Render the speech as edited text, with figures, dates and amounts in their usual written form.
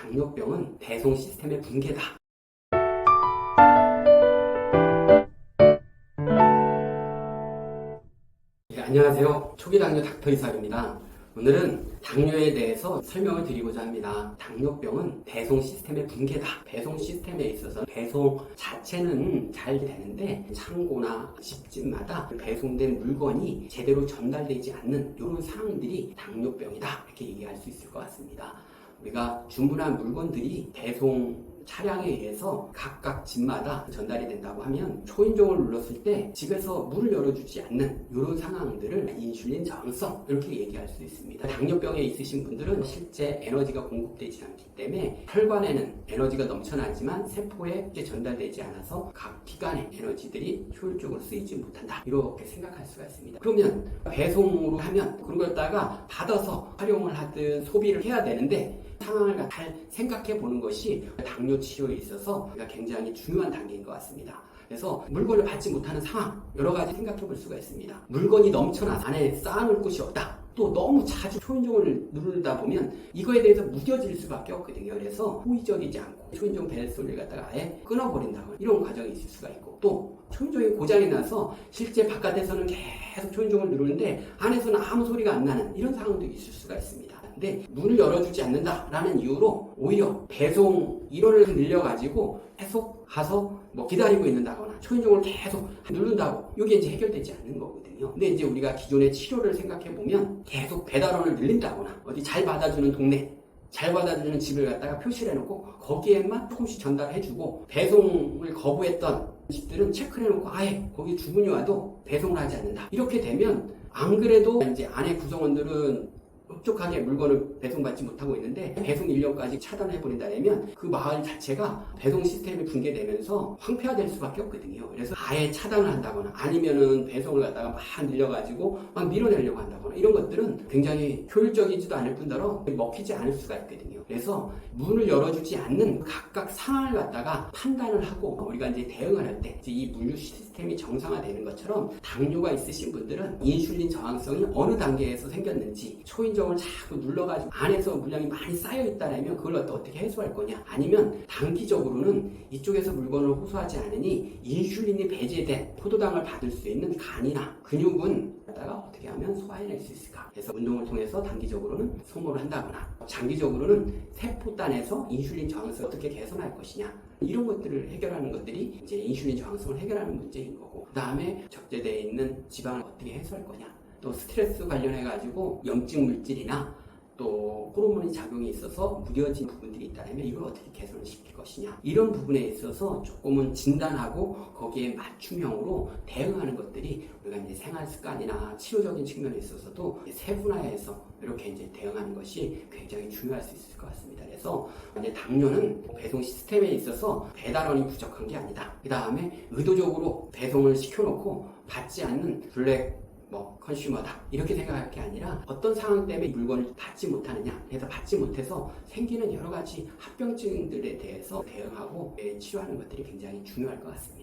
당뇨병은 배송 시스템의 붕괴다. 네, 안녕하세요. 초기 당뇨 닥터 이삭입니다. 오늘은 당뇨에 대해서 설명을 드리고자 합니다. 당뇨병은 배송 시스템의 붕괴다. 배송 시스템에 있어서 배송 자체는 잘 되는데 창고나 집집마다 배송된 물건이 제대로 전달되지 않는 이런 상황들이 당뇨병이다. 이렇게 얘기할 수 있을 것 같습니다. 우리가 주문한 물건들이 배송 차량에 의해서 각각 집마다 전달이 된다고 하면 초인종을 눌렀을 때 집에서 문을 열어주지 않는 이런 상황들을 인슐린 저항성 이렇게 얘기할 수 있습니다. 당뇨병에 있으신 분들은 실제 에너지가 공급되지 않기 때문에 혈관에는 에너지가 넘쳐나지만 세포에 전달되지 않아서 각 기관의 에너지들이 효율적으로 쓰이지 못한다. 이렇게 생각할 수가 있습니다. 그러면 배송으로 하면 그런 걸 갖다가 받아서 활용을 하든 소비를 해야 되는데 상황을 잘 생각해 보는 것이 당뇨 치료에 있어서 굉장히 중요한 단계인 것 같습니다. 그래서 물건을 받지 못하는 상황 여러 가지 생각해 볼 수가 있습니다. 물건이 넘쳐나서 안에 쌓아놓을 곳이 없다. 또 너무 자주 초인종을 누르다 보면 이거에 대해서 무뎌질 수밖에 없거든요. 그래서 호의적이지 않고 초인종 벨 소리를 갖다가 아예 끊어버린다거나 이런 과정이 있을 수가 있고 또 초인종이 고장이 나서 실제 바깥에서는 계속 초인종을 누르는데 안에서는 아무 소리가 안 나는 이런 상황도 있을 수가 있습니다. 근데 문을 열어주지 않는다라는 이유로 오히려 배송 인원을 늘려가지고 계속 가서 기다리고 있는다거나 초인종을 계속 누른다고 이게 이제 해결되지 않는 거거든요. 근데 이제 우리가 기존의 치료를 생각해 보면 계속 배달원을 늘린다거나 어디 잘 받아주는 동네 잘 받아주는 집을 갖다가 표시를 해놓고 거기에만 조금씩 전달해주고 배송을 거부했던 집들은 체크를 해놓고 아예 거기 주문이 와도 배송을 하지 않는다. 이렇게 되면 안 그래도 이제 안에 구성원들은 흡족하게 물건을 배송받지 못하고 있는데 배송 인력까지 차단해버린다면 그 마을 자체가 배송 시스템이 붕괴되면서 황폐화될 수밖에 없거든요. 그래서 아예 차단을 한다거나 아니면은 배송을 갖다가 막 늘려가지고 막 밀어내려고 한다거나 이런 것들은 굉장히 효율적이지도 않을 뿐더러 먹히지 않을 수가 있거든요. 그래서 문을 열어주지 않는 각각 상황을 갖다가 판단을 하고 우리가 이제 대응을 할 때 이 물류 시스템이 정상화되는 것처럼 당뇨가 있으신 분들은 인슐린 저항성이 어느 단계에서 생겼는지 초인종을 자꾸 눌러가지고 안에서 물량이 많이 쌓여있다면 그걸 어떻게 해소할 거냐 아니면 단기적으로는 이쪽에서 물건을 호소하지 않으니 인슐린이 배제된 포도당을 받을 수 있는 간이나 근육은 갖다가 어떻게 하면 소화해낼 수 있을까? 그래서 운동을 통해서 단기적으로는 소모를 한다거나 장기적으로는 세포단에서 인슐린 저항성을 어떻게 개선할 것이냐 이런 것들을 해결하는 것들이 이제 인슐린 저항성을 해결하는 문제인 거고 그 다음에 적재되어 있는 지방을 어떻게 해소할 거냐 또 스트레스 관련해 가지고 염증 물질이나 또 호르몬의 작용이 있어서 무뎌진 부분들이 있다면 이걸 어떻게 개선을 시킬 것이냐 이런 부분에 있어서 조금은 진단하고 거기에 맞춤형으로 대응하는 것들이 우리가 이제 생활 습관이나 치료적인 측면에 있어서도 세분화해서 이렇게 이제 대응하는 것이 굉장히 중요할 수 있을 것 같습니다. 그래서 이제 당뇨는 배송 시스템에 있어서 배달원이 부족한 게 아니다. 그 다음에 의도적으로 배송을 시켜놓고 받지 않는 블랙 컨슈머다 이렇게 생각할 게 아니라 어떤 상황 때문에 물건을 받지 못하느냐 그래서 받지 못해서 생기는 여러 가지 합병증들에 대해서 대응하고 치료하는 것들이 굉장히 중요할 것 같습니다.